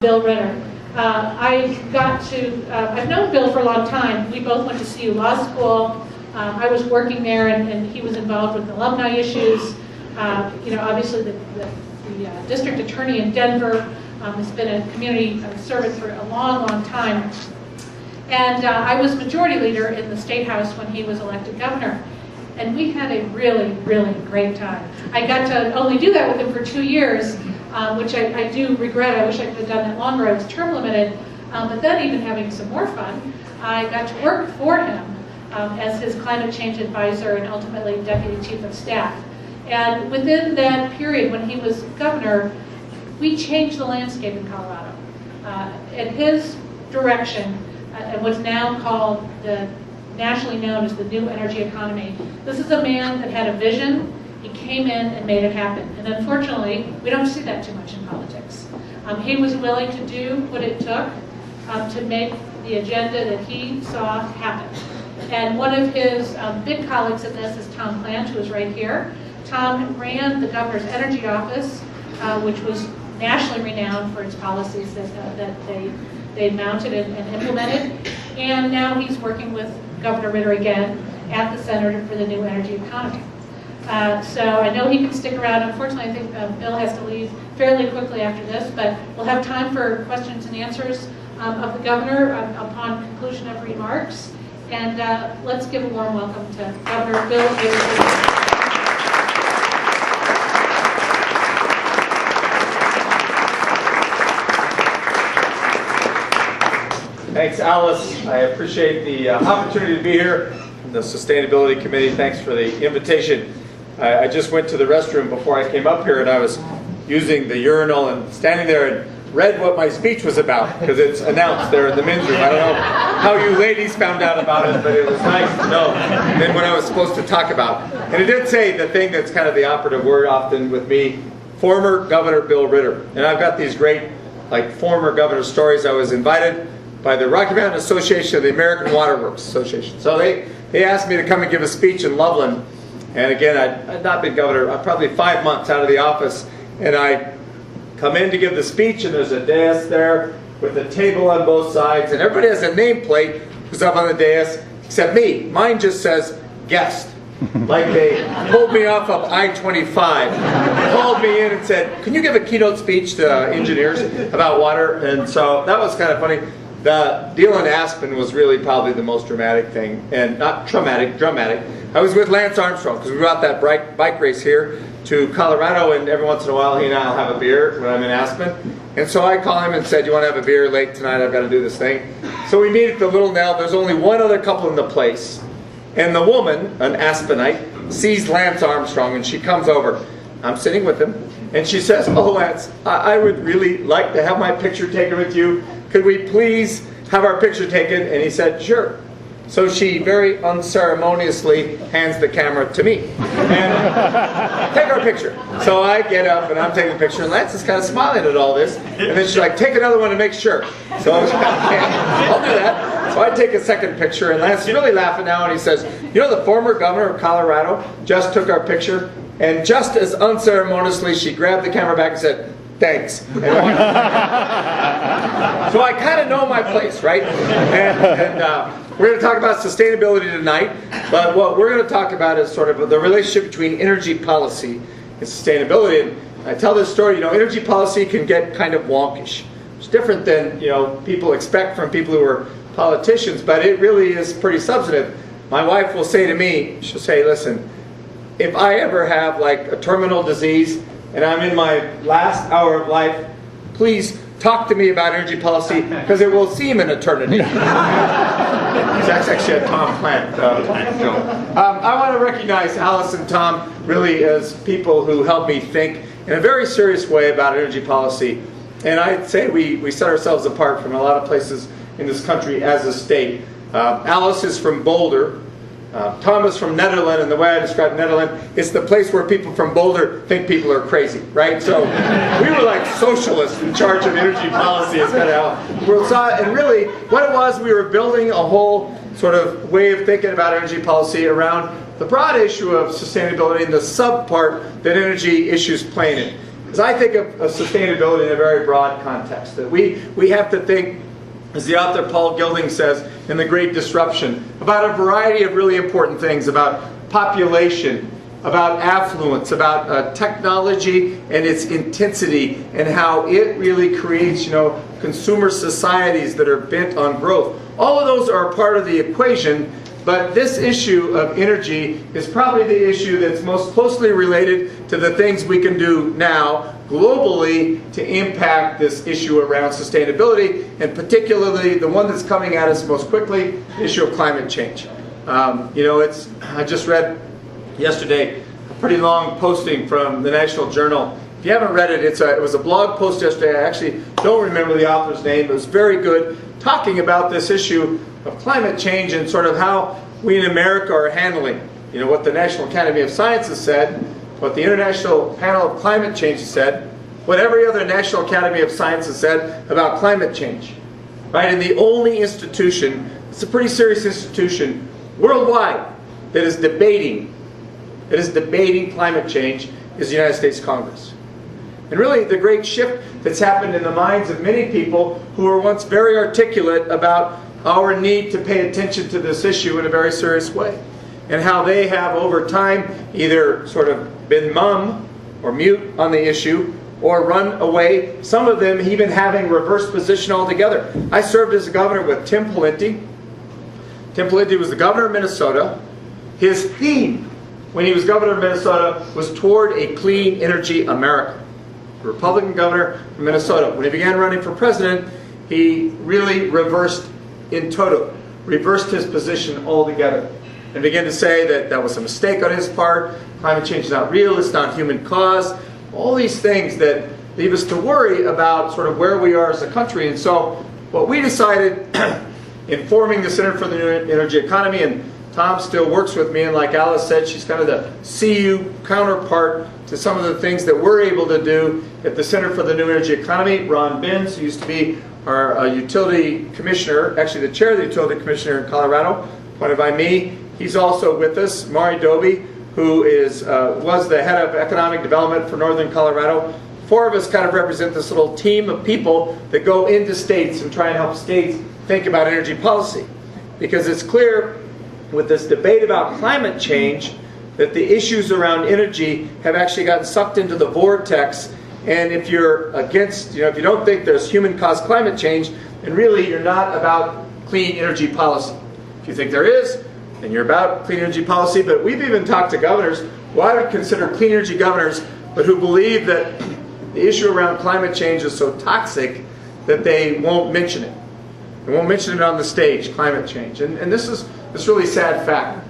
Bill Ritter. I've known Bill for a long time. We both went to CU Law School. I was working there, and he was involved with alumni issues. Obviously the district attorney in Denver has been a community servant for a long, long time. And I was majority leader in the State House when he was elected governor. And we had a really, really great time. I got to only do that with him for 2 years, which I do regret. I wish I could have done that longer. I was term limited. But then even having some more fun, I got to work for him as his climate change advisor and ultimately deputy chief of staff. And within that period when he was governor, we changed the landscape in Colorado. At his direction, and what's now called nationally known as the new energy economy. This is a man that had a vision. He came in and made it happen. And unfortunately, we don't see that too much in politics. He was willing to do what it took to make the agenda that he saw happen. And one of his big colleagues in this is Tom Plant, who is right here. Tom ran the governor's energy office, which was nationally renowned for its policies that they mounted and implemented. And now he's working with Governor Ritter again at the Center for the New Energy Economy. So I know he can stick around. Unfortunately, I think Bill has to leave fairly quickly after this, but we'll have time for questions and answers of the governor upon conclusion of remarks. And let's give a warm welcome to Governor Bill. Thanks, Alice. I appreciate the opportunity to be here. The Sustainability Committee, thanks for the invitation. I just went to the restroom before I came up here, and I was using the urinal and standing there and read what my speech was about, because it's announced there in the men's room. I don't know how you ladies found out about it, but it was nice to know then what I was supposed to talk about. And it did say the thing that's kind of the operative word often with me, former Governor Bill Ritter. And I've got these great, former governor stories. I was invited by the Rocky Mountain Association of the American Water Works Association. So they asked me to come and give a speech in Loveland. And again, I'd not been governor, probably 5 months out of the office. And I come in to give the speech, and there's a dais there with a table on both sides. And everybody has a nameplate who's up on the dais, except me. Mine just says, guest. Like they pulled me off of I-25, called me in and said, can you give a keynote speech to engineers about water? And so that was kind of funny. The deal in Aspen was really probably the most dramatic thing, and not traumatic, dramatic. I was with Lance Armstrong, because we brought that bike race here to Colorado, and every once in a while he and I will have a beer when I'm in Aspen. And so I call him and said, you want to have a beer late tonight? I've got to do this thing. So we meet at the Little Nell. There's only one other couple in the place. And the woman, an Aspenite, sees Lance Armstrong, and she comes over. I'm sitting with him, and she says, oh, Lance, I would really like to have my picture taken with you. Could we please have our picture taken? And he said, sure. So she very unceremoniously hands the camera to me. And take our picture. So I get up and I'm taking a picture, and Lance is kind of smiling at all this. And then she's like, take another one to make sure. So I was like, okay, I'll do that. So I take a second picture, and Lance is really laughing now, and he says, you know, the former governor of Colorado just took our picture, and just as unceremoniously she grabbed the camera back and said, thanks. So I kind of know my place, right? And we're going to talk about sustainability tonight, but what we're going to talk about is sort of the relationship between energy policy and sustainability. And I tell this story, energy policy can get kind of wonkish. It's different than, people expect from people who are politicians, but it really is pretty substantive. My wife will say to me, she'll say, listen, if I ever have a terminal disease and I'm in my last hour of life, please talk to me about energy policy, because it will seem an eternity. That's actually a Tom Plant joke. I want to recognize Alice and Tom really as people who help me think in a very serious way about energy policy. And I'd say we set ourselves apart from a lot of places in this country as a state. Alice is from Boulder. Tom is from Netherlands, and the way I describe Netherlands, it's the place where people from Boulder think people are crazy, right? So we were like socialists in charge of energy policy. Is kind of how and really, what it was, we were building a whole sort of way of thinking about energy policy around the broad issue of sustainability and the sub part that energy issues play in it. is I think of sustainability in a very broad context. That we have to think, as the author Paul Gilding says in The Great Disruption, about a variety of really important things, about population, about affluence, about technology and its intensity, and how it really creates, consumer societies that are bent on growth. All of those are a part of the equation, but this issue of energy is probably the issue that's most closely related to the things we can do now globally to impact this issue around sustainability, and particularly the one that's coming at us most quickly, the issue of climate change. I just read yesterday a pretty long posting from the National Journal. If you haven't read it, it was a blog post yesterday. I actually don't remember the author's name. It was very good, talking about this issue of climate change and sort of how we in America are handling, what the National Academy of Sciences said, what the International Panel of Climate Change said, what every other National Academy of Sciences said about climate change. Right? And the only institution, it's a pretty serious institution worldwide, that is debating climate change is the United States Congress. And really the great shift that's happened in the minds of many people who were once very articulate about our need to pay attention to this issue in a very serious way, and how they have over time either sort of been mum or mute on the issue or run away, some of them even having reversed position altogether. I served as a governor with Tim Pawlenty. Tim Pawlenty was the governor of Minnesota. His theme when he was governor of Minnesota was toward a clean energy America. The Republican governor from Minnesota. When he began running for president, he really reversed in toto, reversed his position altogether, and began to say that that was a mistake on his part, climate change is not real, it's not human cause, all these things that leave us to worry about sort of where we are as a country. And so what we decided in forming the Center for the New Energy Economy, and Tom still works with me, and like Alice said, she's kind of the CU counterpart to some of the things that we're able to do at the Center for the New Energy Economy. Ron Binns, who used to be our utility commissioner, actually the chair of the utility commissioner in Colorado, appointed by me. He's also with us. Mari Doby, who was the head of economic development for Northern Colorado. Four of us kind of represent this little team of people that go into states and try and help states think about energy policy. Because it's clear with this debate about climate change that the issues around energy have actually gotten sucked into the vortex. And if you're against, if you don't think there's human-caused climate change, then really you're not about clean energy policy. If you think there is, then you're about clean energy policy. But we've even talked to governors who I would consider clean energy governors, but who believe that the issue around climate change is so toxic that they won't mention it. They won't mention it on the stage, climate change. And this is this really sad fact.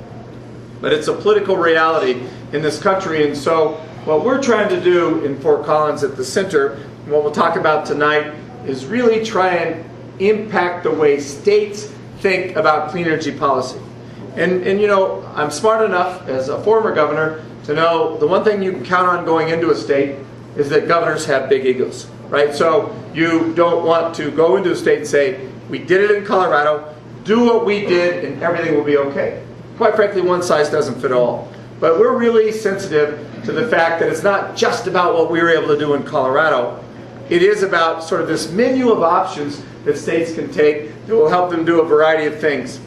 But it's a political reality in this country. And so what we're trying to do in Fort Collins at the center, and what we'll talk about tonight, is really try and impact the way states think about clean energy policy. And I'm smart enough as a former governor to know the one thing you can count on going into a state is that governors have big egos, right? So you don't want to go into a state and say, we did it in Colorado, do what we did and everything will be okay. Quite frankly, one size doesn't fit all. But we're really sensitive to the fact that it's not just about what we were able to do in Colorado. It is about sort of this menu of options that states can take that will help them do a variety of things.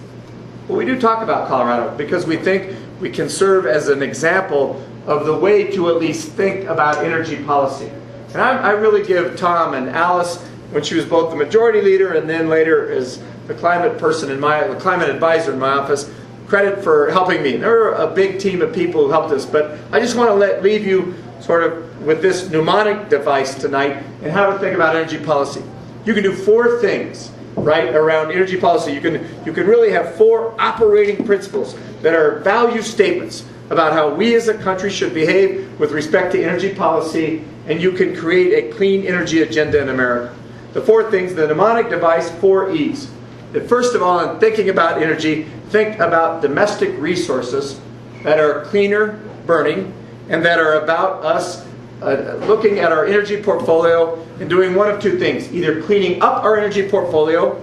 But we do talk about Colorado because we think we can serve as an example of the way to at least think about energy policy. And I really give Tom and Alice, when she was both the majority leader and then later as the climate person in the climate advisor in my office, credit for helping me. There were a big team of people who helped us, but I just want to leave you sort of with this mnemonic device tonight and how to think about energy policy. You can do four things, right, around energy policy. You can really have four operating principles that are value statements about how we as a country should behave with respect to energy policy, and you can create a clean energy agenda in America. The four things, the mnemonic device, 4 E's. That first of all, in thinking about energy, think about domestic resources that are cleaner burning and that are about us looking at our energy portfolio and doing one of two things. Either cleaning up our energy portfolio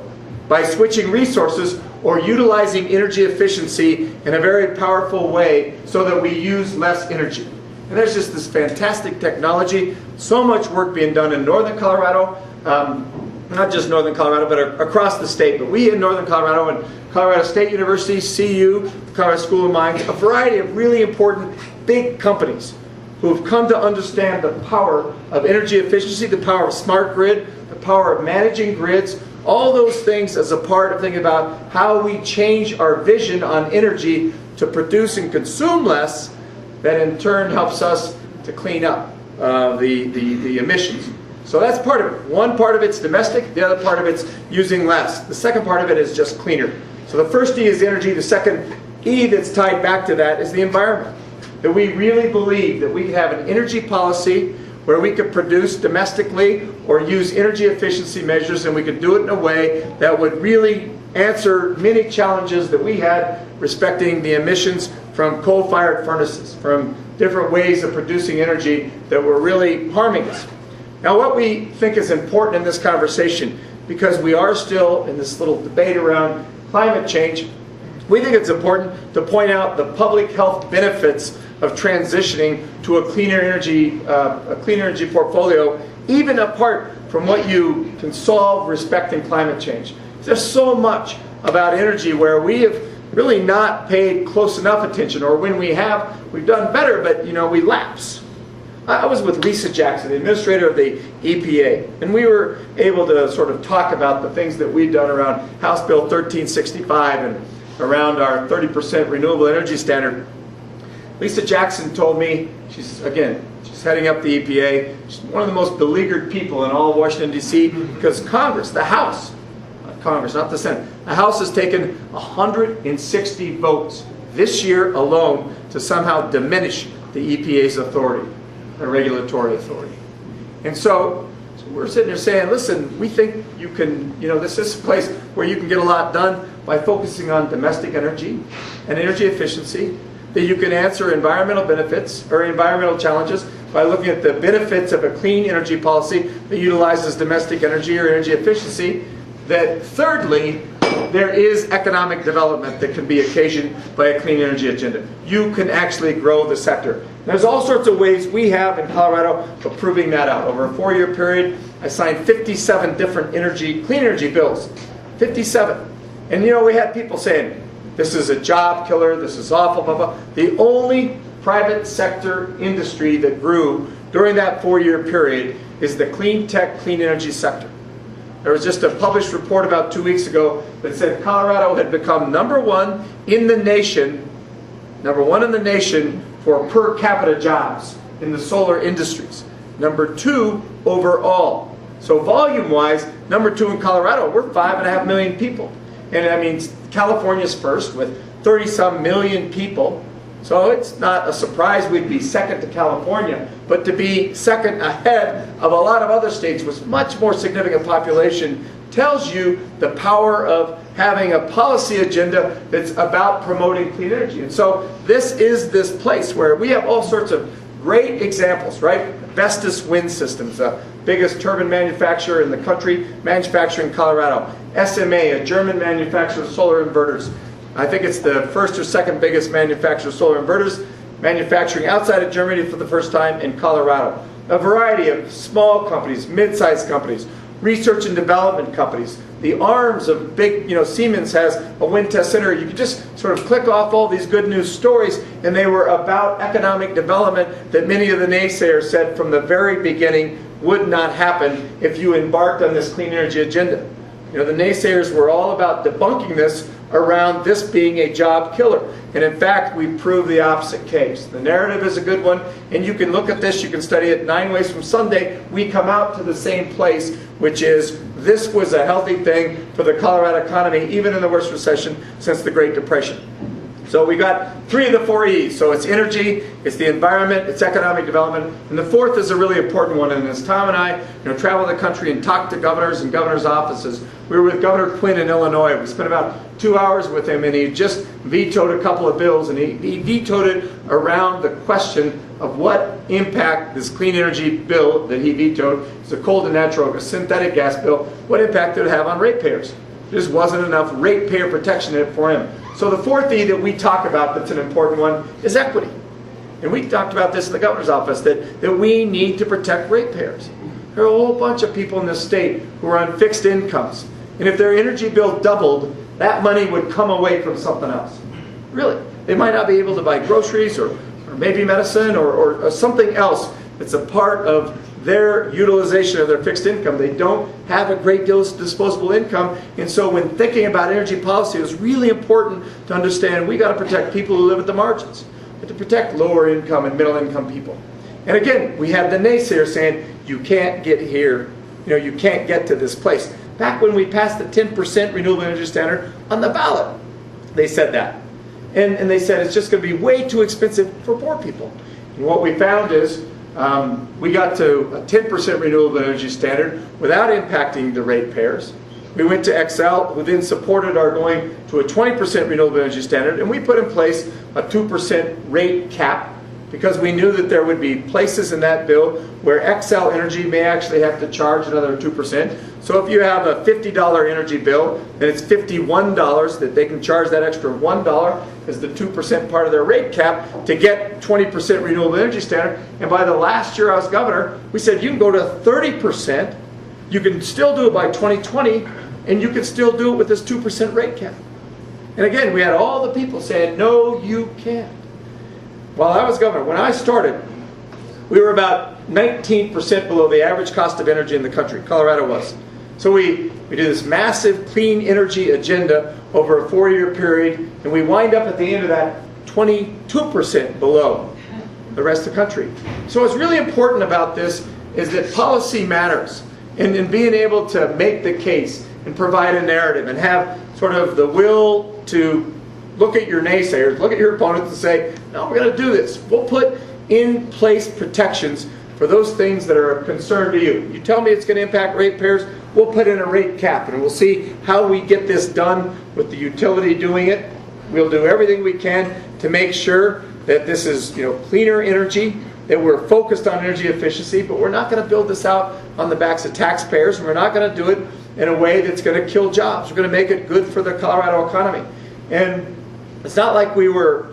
by switching resources or utilizing energy efficiency in a very powerful way so that we use less energy. And there's just this fantastic technology, so much work being done in northern Colorado, not just northern Colorado, but across the state. But we in northern Colorado and Colorado State University, CU, Colorado School of Mines, a variety of really important big companies who have come to understand the power of energy efficiency, the power of smart grid, the power of managing grids, all those things as a part of thinking about how we change our vision on energy to produce and consume less, that in turn helps us to clean up the emissions. So that's part of it. One part of it's domestic, the other part of it's using less. The second part of it is just cleaner. So the first E is energy, the second E that's tied back to that is the environment. That we really believe that we could have an energy policy where we could produce domestically or use energy efficiency measures, and we could do it in a way that would really answer many challenges that we had respecting the emissions from coal-fired furnaces, from different ways of producing energy that were really harming us. Now, what we think is important in this conversation, because we are still in this little debate around climate change, we think it's important to point out the public health benefits of transitioning to a cleaner energy portfolio, even apart from what you can solve respecting climate change. There's so much about energy where we have really not paid close enough attention, or when we have, we've done better, but we lapse. I was with Lisa Jackson, the administrator of the EPA, and we were able to sort of talk about the things that we've done around House Bill 1365 and around our 30% renewable energy standard. Lisa Jackson told me, she's heading up the EPA. She's one of the most beleaguered people in all of Washington, D.C., because Congress, the House, not Congress, not the Senate, the House has taken 160 votes this year alone to somehow diminish the EPA's authority, the regulatory authority. And so we're sitting there saying, listen, we think you can, this is a place where you can get a lot done by focusing on domestic energy and energy efficiency, that you can answer environmental benefits or environmental challenges by looking at the benefits of a clean energy policy that utilizes domestic energy or energy efficiency, that thirdly, there is economic development that can be occasioned by a clean energy agenda. You can actually grow the sector. There's all sorts of ways we have in Colorado of proving that out. Over a 4-year period, I signed 57 different clean energy bills. 57. And we had people saying, this is a job killer, this is awful, blah, blah. The only private sector industry that grew during that 4-year period is the clean tech, clean energy sector. There was just a published report about 2 weeks ago that said Colorado had become number one in the nation for per capita jobs in the solar industries. Number 2 overall. So volume-wise, number 2 in Colorado, we're 5.5 million people. And I mean, California's first with 30-some million people. So it's not a surprise we'd be second to California, but to be second ahead of a lot of other states with much more significant population tells you the power of having a policy agenda that's about promoting clean energy. And so this is this place where we have all sorts of great examples, right? Vestas Wind Systems, the biggest turbine manufacturer in the country, manufacturing in Colorado. SMA, a German manufacturer of solar inverters. I think it's the first or second biggest manufacturer of solar inverters, manufacturing outside of Germany for the first time in Colorado. A variety of small companies, mid-sized companies, research and development companies. The arms of big, Siemens has a wind test center. You could just sort of click off all these good news stories, and they were about economic development that many of the naysayers said from the very beginning would not happen if you embarked on this clean energy agenda. The naysayers were all about debunking this around this being a job killer. And in fact, we proved the opposite case. The narrative is a good one, and you can look at this, you can study it 9 ways from Sunday. We come out to the same place, which is this was a healthy thing for the Colorado economy, even in the worst recession since the Great Depression. So we got 3 of the 4 E's. So it's energy, it's the environment, it's economic development, and the 4th is a really important one. And as Tom and I travel the country and talk to governors and governors' offices, we were with Governor Quinn in Illinois. We spent about 2 hours with him, and he just vetoed a couple of bills, and he vetoed it around the question of what impact this clean energy bill that he vetoed, it's a coal to natural, a synthetic gas bill, what impact it would have on ratepayers. There just wasn't enough ratepayer protection in it for him. So the 4th E that we talk about that's an important one is equity. And we talked about this in the governor's office, that we need to protect ratepayers. There are a whole bunch of people in this state who are on fixed incomes. And if their energy bill doubled, that money would come away from something else. Really. They might not be able to buy groceries or maybe medicine or something else that's a part of their utilization of their fixed income. They don't have a great deal of disposable income. And so when thinking about energy policy, it was really important to understand we got to protect people who live at the margins. We have to protect lower income and middle income people. And again, we have the naysayers saying, you can't get here, you can't get to this place. Back when we passed the 10% renewable energy standard on the ballot, they said that. And they said it's just going to be way too expensive for poor people. And what we found is we got to a 10% renewable energy standard without impacting the ratepayers. We went to Xcel, who then supported our going to a 20% renewable energy standard, and we put in place a 2% rate cap because we knew that there would be places in that bill where Xcel Energy may actually have to charge another 2%. So if you have a $50 energy bill, then it's $51 that they can charge that extra $1 as the 2% part of their rate cap to get 20% renewable energy standard. And by the last year I was governor, we said you can go to 30%, you can still do it by 2020, and you can still do it with this 2% rate cap. And again, we had all the people saying, no, you can't. While I was governor, when I started, we were about 19% below the average cost of energy in the country. Colorado was. So we do this massive clean energy agenda over a 4-year period, and we wind up at the end of that 22% below the rest of the country. So what's really important about this is that policy matters, and being able to make the case and provide a narrative and have sort of the will to look at your naysayers, look at your opponents and say, no, we're going to do this. We'll put in place protections for those things that are of concern to you. You tell me it's going to impact ratepayers, we'll put in a rate cap, and we'll see how we get this done with the utility doing it. We'll do everything we can to make sure that this is cleaner energy, that we're focused on energy efficiency, but we're not going to build this out on the backs of taxpayers, and we're not going to do it in a way that's going to kill jobs. We're going to make it good for the Colorado economy. And it's not like we were,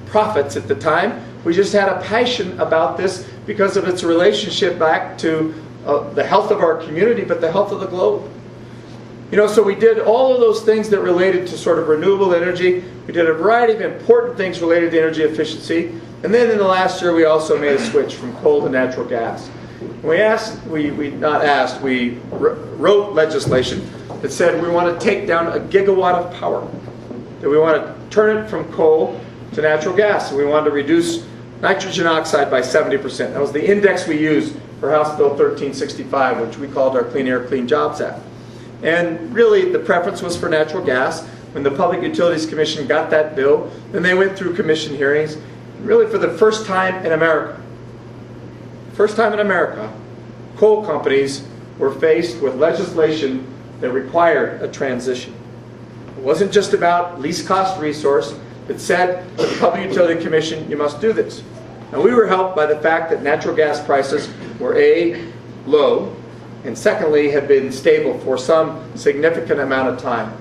prophets at the time. We just had a passion about this because of its relationship back to the health of our community, but the health of the globe. So we did all of those things that related to sort of renewable energy. We did a variety of important things related to energy efficiency. And then in the last year, we also made a switch from coal to natural gas. We wrote legislation that said we want to take down a gigawatt of power. That we want to turn it from coal to natural gas. And we wanted to reduce nitrogen oxide by 70%. That was the index we used for House Bill 1365, which we called our Clean Air, Clean Jobs Act. And really, the preference was for natural gas. When the Public Utilities Commission got that bill, then they went through commission hearings. Really, for the first time in America, coal companies were faced with legislation that required a transition. It wasn't just about least cost resource. It said to the Public Utility Commission, you must do this. And we were helped by the fact that natural gas prices were A, low, and secondly, had been stable for some significant amount of time.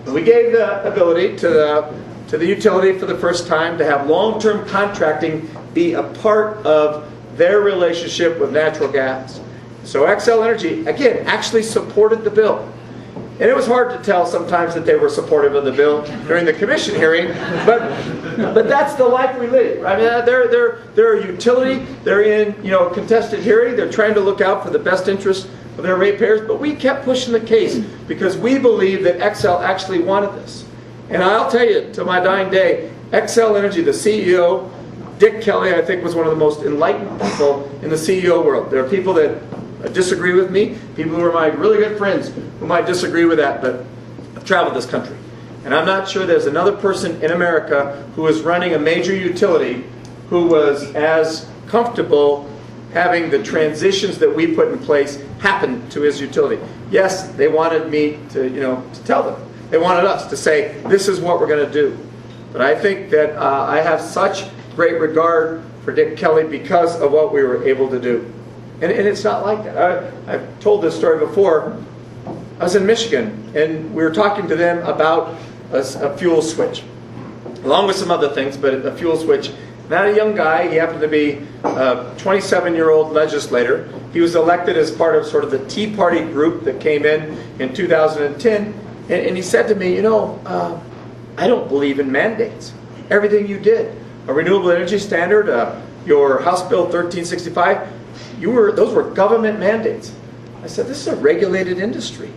And we gave the ability to the utility for the first time to have long-term contracting be a part of their relationship with natural gas. So Xcel Energy, again, actually supported the bill. And it was hard to tell sometimes that they were supportive of the bill during the commission hearing, but that's the life we live. I mean, they're a utility. They're in a contested hearing. They're trying to look out for the best interest of their ratepayers. But we kept pushing the case because we believe that Xcel actually wanted this. And I'll tell you, to my dying day, Xcel Energy, the CEO, Dick Kelly, I think, was one of the most enlightened people in the CEO world. There are people that disagree with me, people who are my really good friends who might disagree with that, but I've traveled this country. And I'm not sure there's another person in America who is running a major utility who was as comfortable having the transitions that we put in place happen to his utility. Yes, they wanted me to tell them. They wanted us to say, this is what we're going to do. But I think that I have such great regard for Dick Kelly because of what we were able to do. And it's not like that. I've told this story before. I was in Michigan, and we were talking to them about a fuel switch, along with some other things, but a fuel switch. Not a young guy. He happened to be a 27-year-old legislator. He was elected as part of sort of the Tea Party group that came in 2010. And he said to me, you know, I don't believe in mandates. Everything you did, a renewable energy standard, your House Bill 1365, those were government mandates. I said, this is a regulated industry.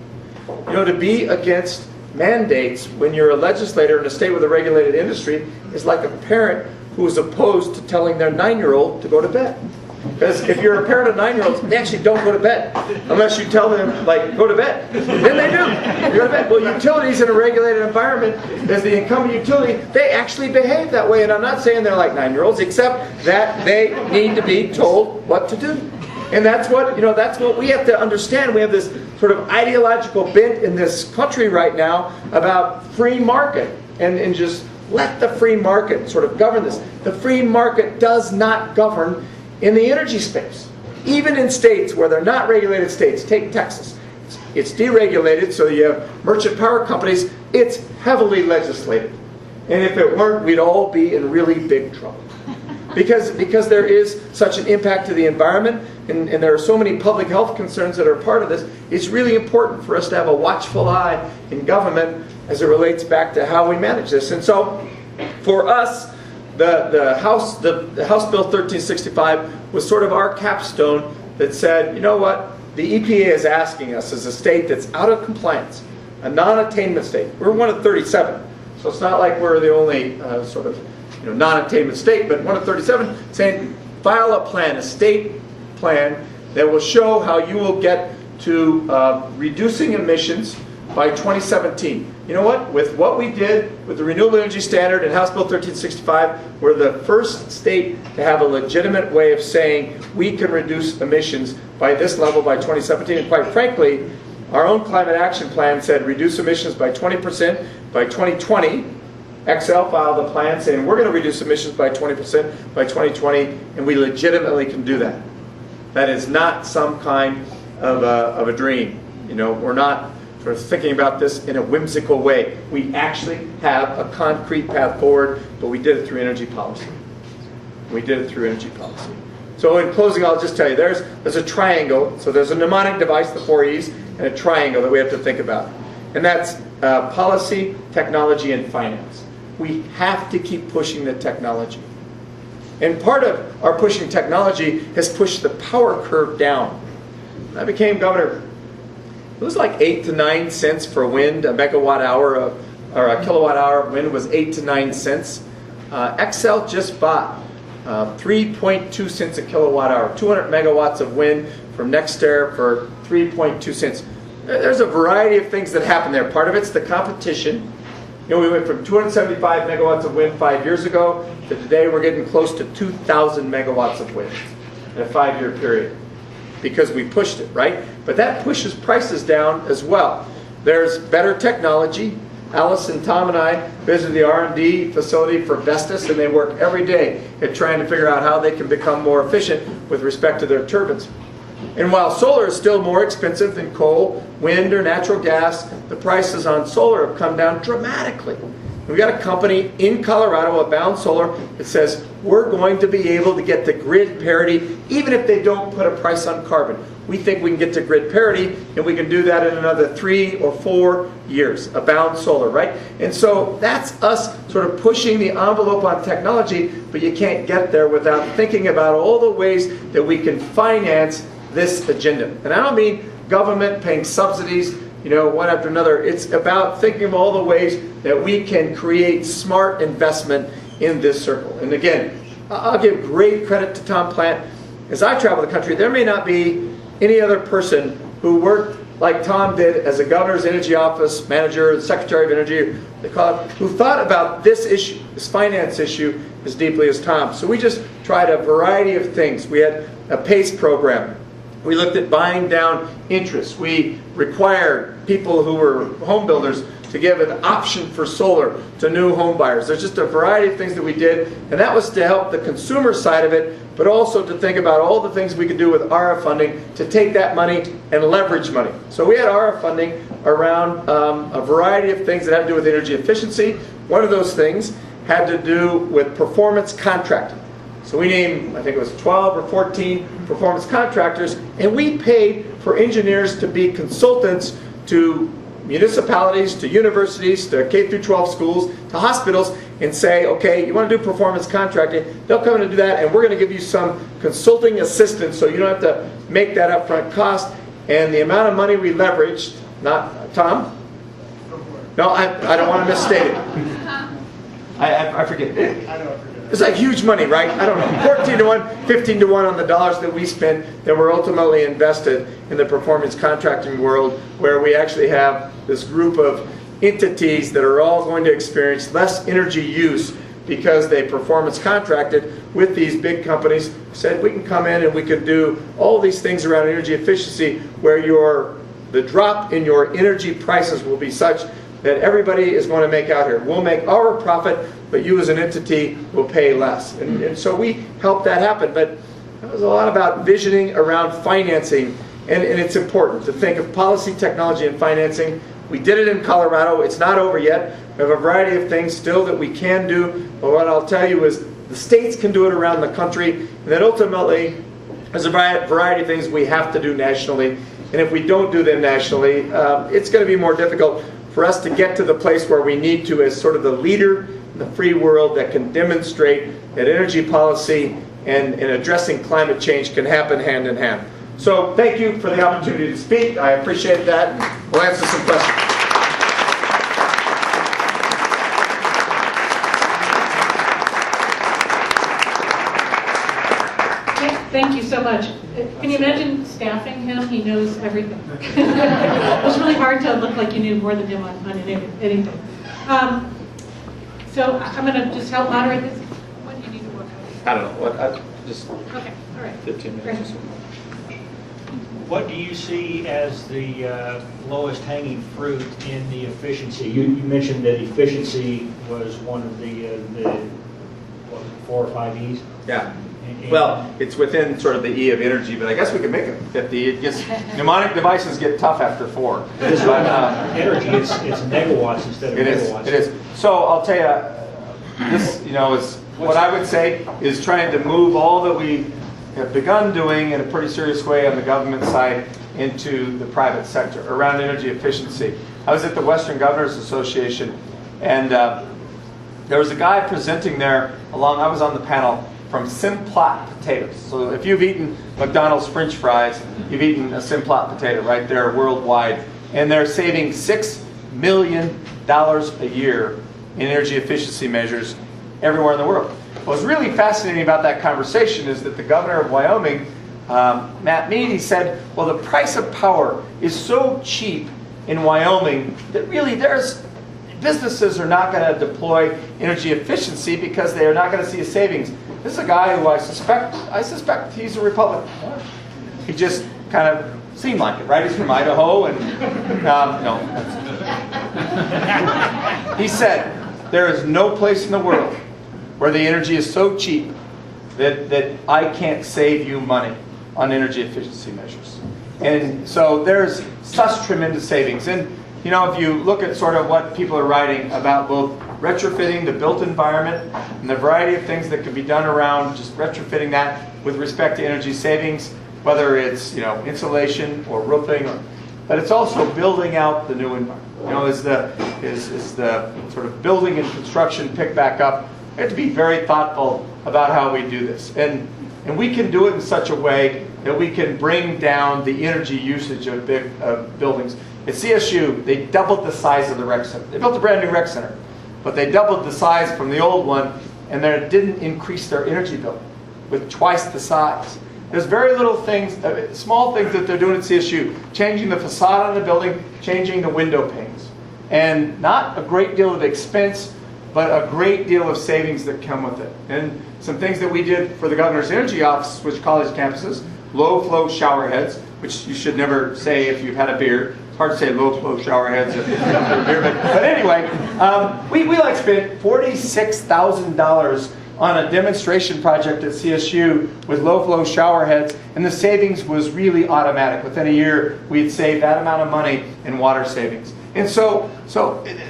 You know, to be against mandates when you're a legislator in a state with a regulated industry is like a parent who is opposed to telling their 9-year-old to go to bed. Because if you're a parent of 9-year-olds, they actually don't go to bed unless you tell them, like, go to bed. Then they do. They go to bed. Well, utilities in a regulated environment, as the incumbent utility, they actually behave that way. And I'm not saying they're like 9-year-olds, except that they need to be told what to do. And that's what, you know, that's what we have to understand. We have this sort of ideological bent in this country right now about free market and just let the free market sort of govern this. The free market does not govern in the energy space. Even in states where they're not regulated states, take Texas. It's deregulated, so you have merchant power companies. It's heavily legislated. And if it weren't, we'd all be in really big trouble. Because there is such an impact to the environment, and there are so many public health concerns that are part of this, it's really important for us to have a watchful eye in government as it relates back to how we manage this. And so, for us, the House Bill 1365 was sort of our capstone that said, you know what, the EPA is asking us as a state that's out of compliance, a non-attainment state. We're one of 37, so it's not like we're the only sort of non-attainment state, but one of 37, saying file a plan, a state plan that will show how you will get to reducing emissions by 2017. You know what? With what we did with the Renewable Energy Standard and House Bill 1365, we're the first state to have a legitimate way of saying we can reduce emissions by this level by 2017. And quite frankly, our own climate action plan said reduce emissions by 20% by 2020. XL filed a plan saying we're going to reduce emissions by 20% by 2020, and we legitimately can do that. That is not some kind of a dream. You know, we're not sort of thinking about this in a whimsical way. We actually have a concrete path forward, but we did it through energy policy. We did it through energy policy. So in closing, I'll just tell you, there's a triangle. So there's a mnemonic device, the 4 E's, and a triangle that we have to think about. And that's policy, technology, and finance. We have to keep pushing the technology. And part of our pushing technology has pushed the power curve down. When I became governor, it was like 8 to 9 cents for wind, a megawatt hour, or a kilowatt hour of wind was 8 to 9 cents. XL just bought 3.2 cents a kilowatt hour, 200 megawatts of wind from NextEra for 3.2 cents. There's a variety of things that happen there. Part of it's the competition. You know, we went from 275 megawatts of wind 5 years ago to today we're getting close to 2,000 megawatts of wind in a 5-year period because we pushed it, right? But that pushes prices down as well. There's better technology. Alice and Tom and I visited the R&D facility for Vestas, and they work every day at trying to figure out how they can become more efficient with respect to their turbines. And while solar is still more expensive than coal, wind, or natural gas, the prices on solar have come down dramatically. We've got a company in Colorado, Abound Solar, that says we're going to be able to get to grid parity even if they don't put a price on carbon. We think we can get to grid parity, and we can do that in another 3 or 4 years. Abound Solar, right? And so that's us sort of pushing the envelope on technology, but you can't get there without thinking about all the ways that we can finance this agenda. And I don't mean government paying subsidies, you know, one after another. It's about thinking of all the ways that we can create smart investment in this circle. And again, I'll give great credit to Tom Plant. As I travel the country, there may not be any other person who worked like Tom did as a governor's energy office manager, the secretary of energy, they call it, who thought about this issue, this finance issue, as deeply as Tom. So we just tried a variety of things. We had a PACE program. We looked at buying down interest. We required people who were home builders to give an option for solar to new home buyers. There's just a variety of things that we did, and that was to help the consumer side of it, but also to think about all the things we could do with ARA funding to take that money and leverage money. So we had ARA funding around a variety of things that had to do with energy efficiency. One of those things had to do with performance contracting. So we named, I think it was 12 or 14 performance contractors, and we paid for engineers to be consultants to municipalities, to universities, to K through 12 schools, to hospitals, and say, okay, you want to do performance contracting, they'll come in and do that, and we're going to give you some consulting assistance so you don't have to make that upfront cost. And the amount of money we leveraged, not, Tom? No, I don't want to misstate it. I forget. It's like huge money, right? I don't know, 14 to 1, 15 to 1 on the dollars that we spent that were ultimately invested in the performance contracting world, where we actually have this group of entities that are all going to experience less energy use because they performance contracted with these big companies, said we can come in and we can do all these things around energy efficiency where the drop in your energy prices will be such that everybody is going to make out here. We'll make our profit, but you as an entity will pay less. And so we helped that happen. But it was a lot about visioning around financing, and it's important to think of policy, technology, and financing. We did it in Colorado. It's not over yet. We have a variety of things still that we can do, but what I'll tell you is the states can do it around the country, and then ultimately there's a variety of things we have to do nationally, and if we don't do them nationally, it's going to be more difficult for us to get to the place where we need to as sort of the leader in the free world that can demonstrate that energy policy and addressing climate change can happen hand in hand. So thank you for the opportunity to speak. I appreciate that. We'll answer some questions. Thank you so much. Can you imagine staffing him? He knows everything. It was really hard to look like you knew more than him on anything. So I'm going to just help moderate this. What do you need to work on? I don't know. Just okay, all right. 15 minutes or so. What do you see as the lowest hanging fruit in the efficiency? You mentioned that efficiency was one of the what, 4 or 5 E's? Yeah. Well, it's within sort of the E of energy, but I guess we could make it 50. It gets, mnemonic devices get tough after 4. But, energy, it's megawatts instead of megawatts. It is. So I'll tell you, this, is what I would say is trying to move all that we have begun doing in a pretty serious way on the government side into the private sector around energy efficiency. I was at the Western Governors Association, and there was a guy presenting there I was on the panel, from Simplot potatoes. So if you've eaten McDonald's French fries, you've eaten a Simplot potato right there worldwide. And they're saving $6 million a year in energy efficiency measures everywhere in the world. What's really fascinating about that conversation is that the governor of Wyoming, Matt Mead, he said, well, the price of power is so cheap in Wyoming that really businesses are not going to deploy energy efficiency because they are not going to see a savings. This is a guy who I suspect he's a Republican. He just kind of seemed like it, right? He's from Idaho, and no. He said, there is no place in the world where the energy is so cheap that I can't save you money on energy efficiency measures. And so there's such tremendous savings. And if you look at sort of what people are writing about both retrofitting the built environment and the variety of things that can be done around just retrofitting that with respect to energy savings, whether it's insulation or roofing, but it's also building out the new environment. As the sort of building and construction pick back up, we have to be very thoughtful about how we do this, and we can do it in such a way that we can bring down the energy usage of big buildings. At CSU, they doubled the size of the rec center. They built a brand new rec center, but they doubled the size from the old one, and they didn't increase their energy bill with twice the size. There's very little things, small things that they're doing at CSU, changing the facade on the building, changing the window panes. And not a great deal of expense, but a great deal of savings that come with it. And some things that we did for the Governor's Energy Office, which college campuses, low flow shower heads, which you should never say if you've had a beer. It's hard to say low flow shower heads if you've had a beer. But anyway, we like spent $46,000 on a demonstration project at CSU with low flow shower heads, and the savings was really automatic. Within a year, we had saved that amount of money in water savings. And so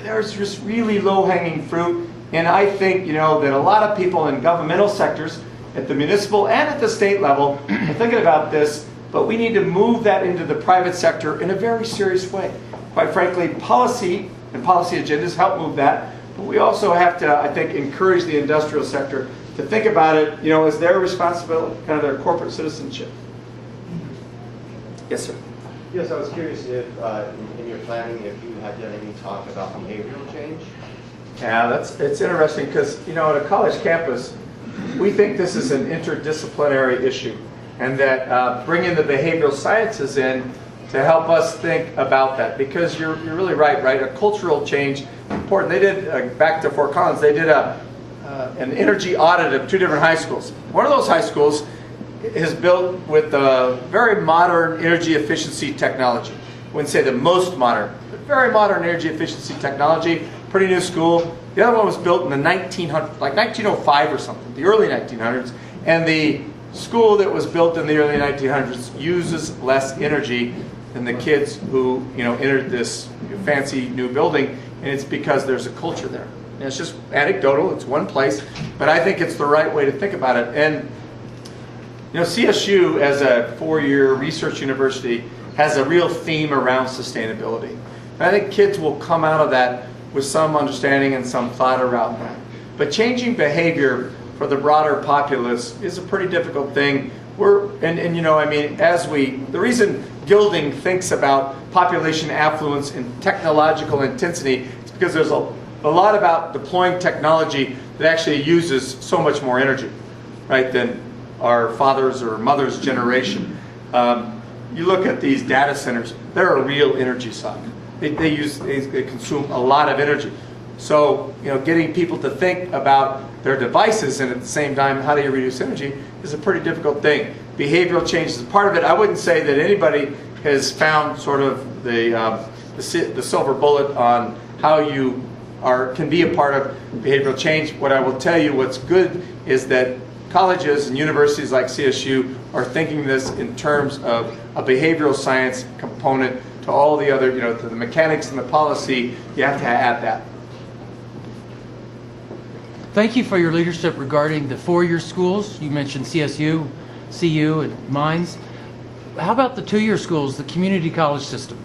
there's just really low-hanging fruit, and I think that a lot of people in governmental sectors at the municipal and at the state level are thinking about this, but we need to move that into the private sector in a very serious way. Quite frankly, policy and policy agendas help move that, but we also have to, I think, encourage the industrial sector to think about it, as their responsibility, kind of their corporate citizenship. Yes, sir. Yes, I was curious if, in your planning, if you had done any talk about behavioral change? Yeah, it's interesting because, at a college campus, we think this is an interdisciplinary issue, and that bringing the behavioral sciences in to help us think about that, because you're really right? A cultural change, important. They did, back to Fort Collins, they did an energy audit of 2 different high schools. One of those high schools is built with very modern energy efficiency technology. I wouldn't say the most modern, but very modern energy efficiency technology, pretty new school. The other one was built in the 1900s, like 1905 or something, the early 1900s, and the school that was built in the early 1900s uses less energy than the kids who entered this fancy new building, and it's because there's a culture there. And it's just anecdotal, it's one place, but I think it's the right way to think about it. And CSU, as a 4-year research university, has a real theme around sustainability. And I think kids will come out of that with some understanding and some thought around that. But changing behavior for the broader populace is a pretty difficult thing. The reason Gilding thinks about population affluence and technological intensity is because there's a lot about deploying technology that actually uses so much more energy, right, than our fathers or mothers' generation. You look at these data centers, they're a real energy suck. They consume a lot of energy. So, getting people to think about their devices and at the same time, how do you reduce energy, is a pretty difficult thing. Behavioral change is part of it. I wouldn't say that anybody has found sort of the silver bullet on how you can be a part of behavioral change. What I will tell you, what's good is that colleges and universities like CSU are thinking this in terms of a behavioral science component to all the other, to the mechanics and the policy. You have to add that. Thank you for your leadership regarding the 4-year schools. You mentioned CSU, CU, and Mines. How about the 2-year schools, the community college system?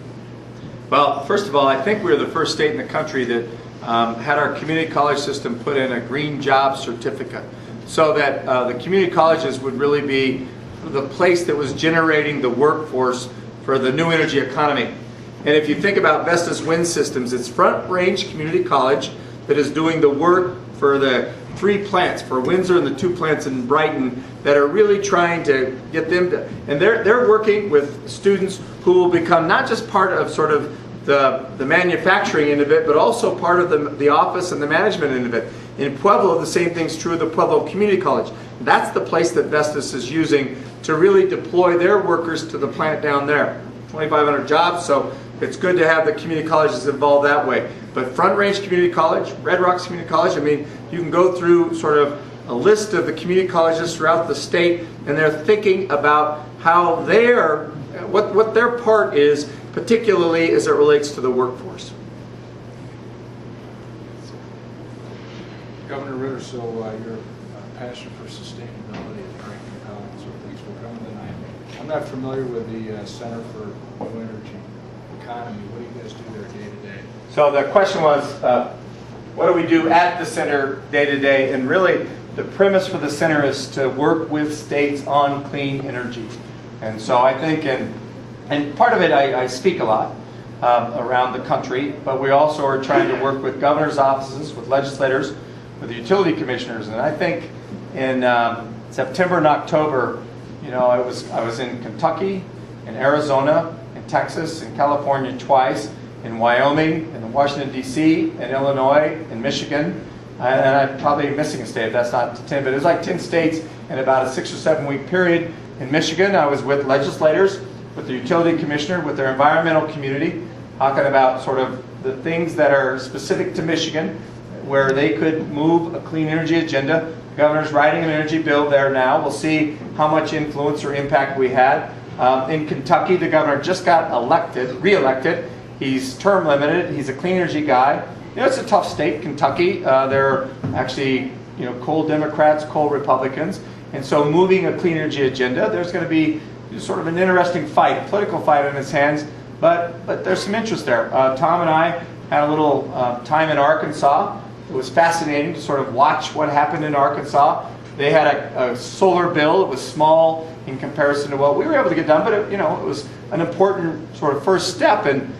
Well, first of all, I think we're the first state in the country that had our community college system put in a green job certificate, so that the community colleges would really be the place that was generating the workforce for the new energy economy. And if you think about Vestas Wind Systems, it's Front Range Community College that is doing the work for the 3 plants, for Windsor and the 2 plants in Brighton, that are really trying to get them to, and they're working with students who will become not just part of sort of the manufacturing end of it, but also part of the office and the management end of it. In Pueblo, the same thing's true of the Pueblo Community College. That's the place that Vestas is using to really deploy their workers to the plant down there. 2,500 jobs, so it's good to have the community colleges involved that way. But Front Range Community College, Red Rocks Community College, you can go through sort of a list of the community colleges throughout the state, and they're thinking about how what their part is, particularly as it relates to the workforce. Governor Ritter, so your passion for sustainability is very compelling, so thanks for coming tonight. I'm not familiar with the Center for New Energy Economy. What do you guys do there day to day? So the question was, what do we do at the center day to day? And really, the premise for the center is to work with states on clean energy. And so I think, and part of it, I speak a lot around the country, but we also are trying to work with governor's offices, with legislators, with the utility commissioners. And I think in September and October, I was in Kentucky, in Arizona, in Texas, in California twice, in Wyoming, in Washington, D.C., in Illinois, in Michigan, and I'm probably missing a state if that's not 10, but it was like 10 states in about a 6 or 7 week period. In Michigan, I was with legislators, with the utility commissioner, with their environmental community, talking about sort of the things that are specific to Michigan, where they could move a clean energy agenda. The governor's writing an energy bill there now. We'll see how much influence or impact we had. In Kentucky, the governor just got re-elected. He's term limited. He's a clean energy guy. It's a tough state, Kentucky. They're actually, coal Democrats, coal Republicans. And so moving a clean energy agenda, there's going to be sort of an interesting fight, political fight on his hands, but there's some interest there. Tom and I had a little time in Arkansas. It was fascinating to sort of watch what happened in Arkansas. They had a solar bill. It was small in comparison to what we were able to get done, but it was an important sort of first step. And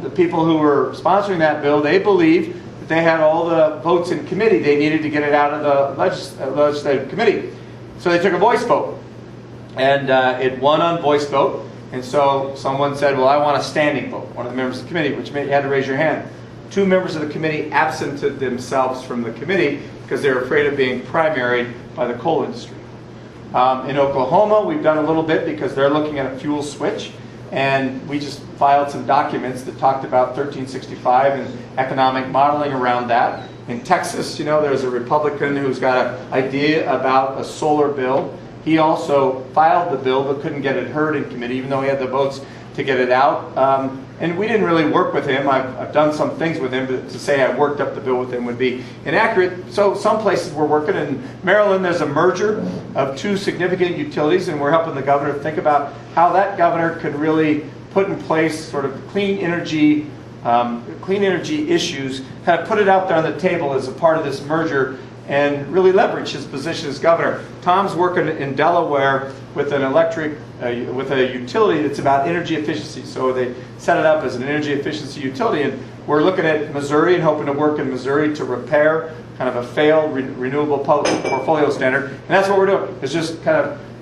the people who were sponsoring that bill, they believed that they had all the votes in committee they needed to get it out of the legislative committee. So they took a voice vote, and it won on voice vote. And so someone said, well, I want a standing vote, one of the members of the committee, which meant you had to raise your hand. 2 members of the committee absented themselves from the committee because they were afraid of being primaried by the coal industry. In Oklahoma, we've done a little bit because they're looking at a fuel switch, and we just filed some documents that talked about 1365 and economic modeling around that. In Texas, there's a Republican who's got an idea about a solar bill. He also filed the bill but couldn't get it heard in committee, even though he had the votes to get it out. And we didn't really work with him. I've done some things with him, but to say I worked up the bill with him would be inaccurate. So some places we're working. In Maryland, there's a merger of 2 significant utilities, and we're helping the governor think about how that governor could really put in place sort of clean energy issues, kind of put it out there on the table as a part of this merger and really leverage his position as governor. Tom's working in Delaware with an with a utility that's about energy efficiency. So they set it up as an energy efficiency utility, and we're looking at Missouri and hoping to work in Missouri to repair kind of a failed renewable portfolio standard. And that's what we're doing. It's just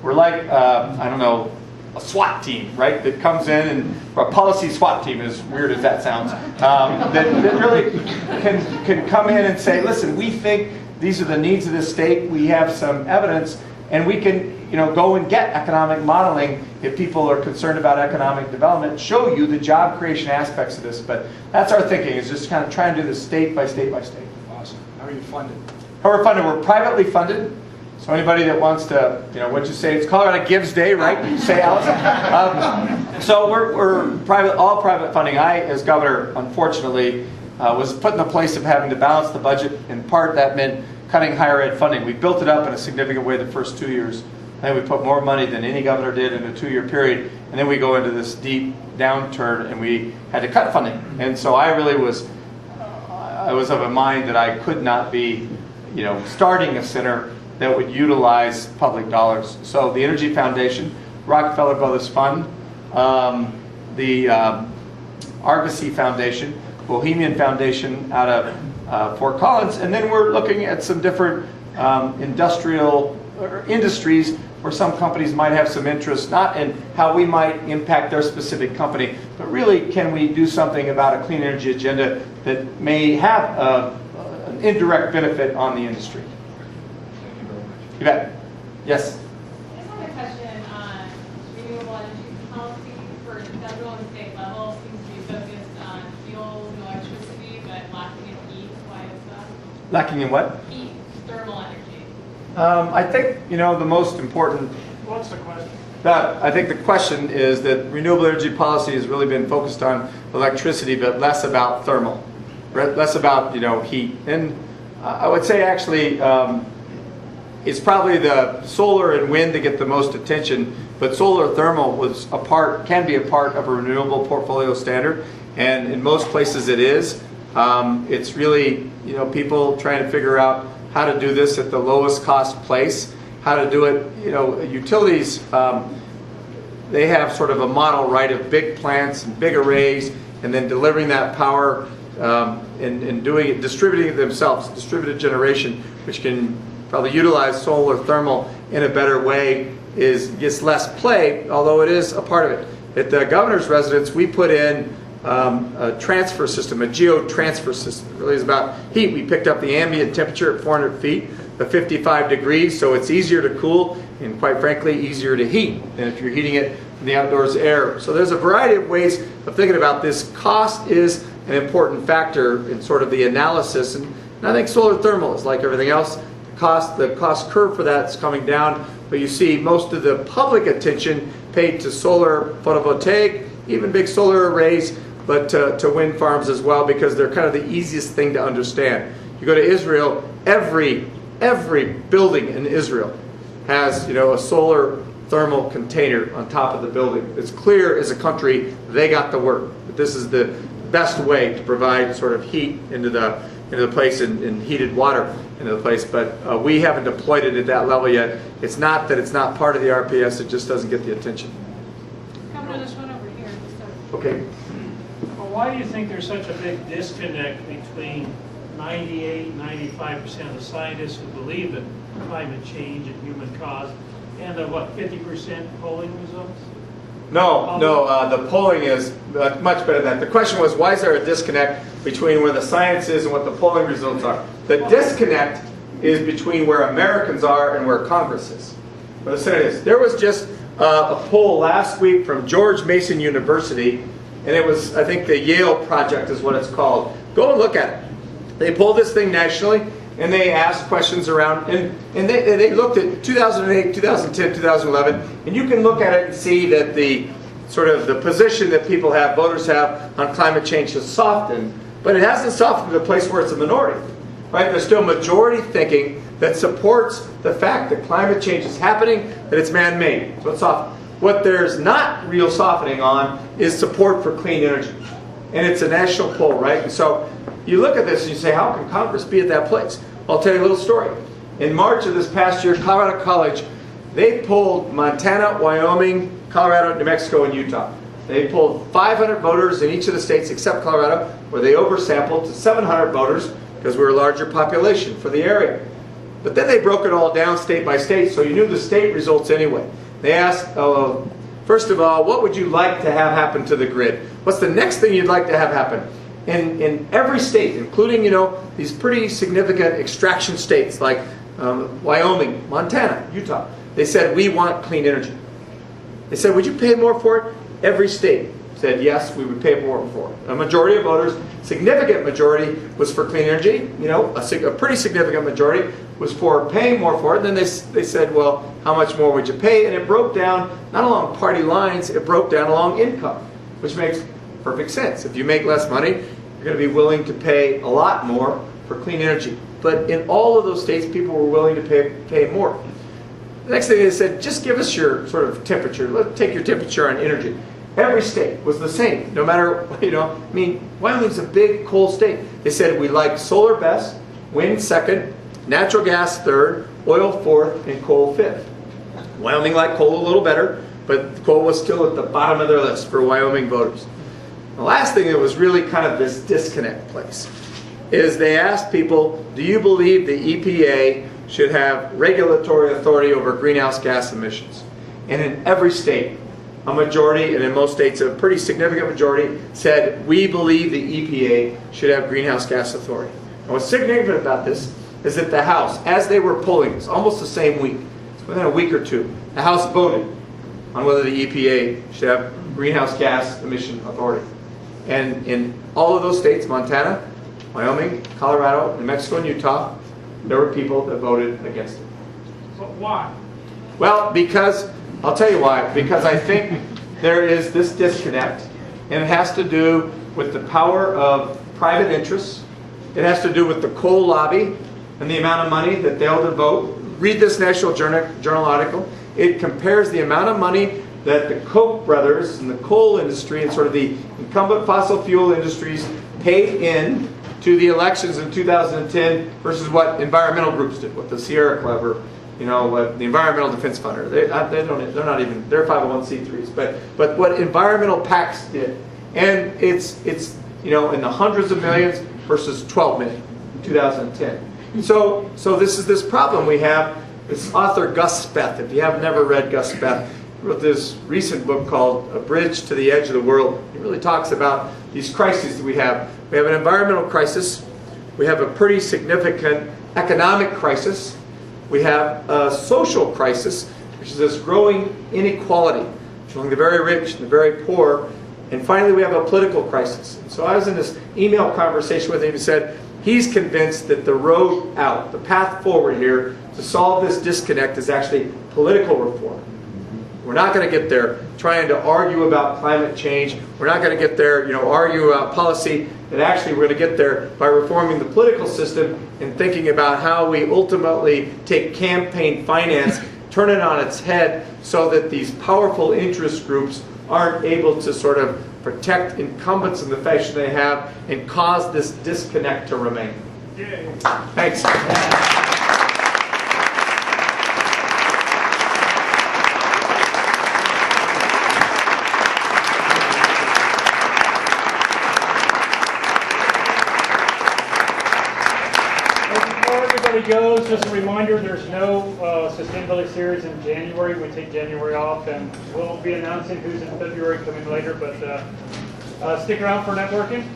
we're like, I don't know, a SWAT team, right? That comes in, and or a policy SWAT team, as weird as that sounds, that really can come in and say, listen, we think these are the needs of this state. We have some evidence, and we can go and get economic modeling if people are concerned about economic development, show you the job creation aspects of this. But that's our thinking, is just kind of trying to do this state by state by state. Awesome. How are you funded? How we're funded? We're privately funded. So anybody that wants to, what you say, it's Colorado Gives Day, right? You say, Alice? So we're private, all private funding. I, as governor, unfortunately, was put in the place of having to balance the budget. In part, that meant cutting higher ed funding. We built it up in a significant way the first 2 years. And then we put more money than any governor did in a 2-year period. And then we go into this deep downturn, and we had to cut funding. And so I really was of a mind that I could not be, starting a center that would utilize public dollars. So the Energy Foundation, Rockefeller Brothers Fund, the Argosy Foundation, Bohemian Foundation out of Fort Collins, and then we're looking at some different industries where some companies might have some interest, not in how we might impact their specific company, but really can we do something about a clean energy agenda that may have an indirect benefit on the industry. Thank you very much. You bet. Yes? I just have a question on renewable energy policy for the federal and state level. Seems to be focused on fuel and electricity, but lacking in heat. Why is that? Lacking in what? Heat, thermal energy. I think, the most important... What's the question? I think the question is that renewable energy policy has really been focused on electricity, but less about thermal, less about, heat. And I would say actually it's probably the solar and wind that get the most attention, but solar thermal can be a part of a renewable portfolio standard, and in most places it is. It's really, people trying to figure out how to do this at the lowest cost place, how to do it. Utilities, they have sort of a model, right, of big plants and big arrays, and then delivering that power and doing it, distributing it themselves, distributed generation, which can probably utilize solar thermal in a better way, gets less play, although it is a part of it. At the governor's residence, we put in a transfer system, a geo-transfer system. It really is about heat. We picked up the ambient temperature at 400 feet, the 55 degrees, so it's easier to cool and, quite frankly, easier to heat than if you're heating it from the outdoors air. So there's a variety of ways of thinking about this. Cost is an important factor in sort of the analysis, and I think solar thermal is like everything else. The cost curve for that is coming down, but you see most of the public attention paid to solar photovoltaic, even big solar arrays, but to wind farms as well, because they're kind of the easiest thing to understand. You go to Israel, every building in Israel has, a solar thermal container on top of the building. It's clear as a country they got the work. But this is the best way to provide sort of heat into the place and heated water into the place. But we haven't deployed it at that level yet. It's not that it's not part of the RPS, it just doesn't get the attention. Come to this one over here. Okay. Well, why do you think there's such a big disconnect between 98-95% of the scientists who believe in climate change and human cause and the, 50% polling results? No, the polling is much better than that. The question was, why is there a disconnect between where the science is and what the polling results are? The disconnect is between where Americans are and where Congress is, where the Senate is. There was just a poll last week from George Mason University, and it was, I think, the Yale Project is what it's called. Go and look at it. They pulled this thing nationally, and they asked questions around, and they looked at 2008, 2010, 2011, and you can look at it and see that the sort of the position that people have, voters have on climate change has softened, but it hasn't softened to the place where it's a minority, right? There's still majority thinking that supports the fact that climate change is happening, that it's man-made. So it's softened. What there's not real softening on is support for clean energy, and it's a national poll, right? And so you look at this and you say, how can Congress be at that place? I'll tell you a little story. In March of this past year, Colorado College, they polled Montana, Wyoming, Colorado, New Mexico, and Utah. They polled 500 voters in each of the states except Colorado, where they oversampled to 700 voters because we're a larger population for the area. But then they broke it all down state by state, so you knew the state results anyway. They asked, first of all, what would you like to have happen to the grid? What's the next thing you'd like to have happen? In every state, including, these pretty significant extraction states like Wyoming, Montana, Utah, they said, we want clean energy. They said, would you pay more for it? Every state said, yes, we would pay more for it. A majority of voters, significant majority, was for clean energy. A pretty significant majority was for paying more for it. And then they said, well, how much more would you pay? And it broke down, not along party lines, it broke down along income, which makes perfect sense. If you make less money, you're going to be willing to pay a lot more for clean energy. But in all of those states, people were willing to pay more. The next thing they said, just give us your sort of temperature. Let's take your temperature on energy. Every state was the same, no matter, Wyoming's a big coal state. They said we like solar best, wind second, natural gas third, oil fourth, and coal fifth. Wyoming liked coal a little better, but coal was still at the bottom of their list for Wyoming voters. The last thing that was really kind of this disconnect place is they asked people, do you believe the EPA should have regulatory authority over greenhouse gas emissions? And in every state, a majority, and in most states a pretty significant majority, said we believe the EPA should have greenhouse gas authority. And what's significant about this is that the House, as they were polling, it's almost the same week, within a week or two, the House voted on whether the EPA should have greenhouse gas emission authority. And in all of those states, Montana, Wyoming, Colorado, New Mexico, and Utah, there were people that voted against it. But why? Well, because, I'll tell you why, because I think there is this disconnect, and it has to do with the power of private interests. It has to do with the coal lobby and the amount of money that they'll devote. Read this National Journal article. It compares the amount of money that the Koch brothers and the coal industry and sort of the incumbent fossil fuel industries paid in to the elections in 2010 versus what environmental groups did, what the Sierra Club or what the Environmental Defense Fund, they're not even, they're 501c3s, but what environmental PACs did, and it's in the hundreds of millions versus 12 million in 2010. So this is this problem we have. This author Gus Speth, if you have never read Gus Speth, wrote this recent book called A Bridge to the Edge of the World. He really talks about these crises that we have. We have an environmental crisis. We have a pretty significant economic crisis. We have a social crisis, which is this growing inequality among the very rich and the very poor. And finally, we have a political crisis. And so I was in this email conversation with him. He said he's convinced that the road out, the path forward here to solve this disconnect is actually political reform. We're not going to get there trying to argue about climate change. We're not going to get there, argue about policy. That actually we're going to get there by reforming the political system and thinking about how we ultimately take campaign finance turn it on its head so that these powerful interest groups aren't able to sort of protect incumbents in the fashion they have and cause this disconnect to remain. Thanks. Before everybody goes, just a reminder, there's no sustainability series in January. We take January off, and we'll be announcing who's in February coming later, but stick around for networking.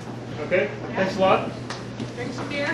Okay? Thanks a lot. Drink some beer.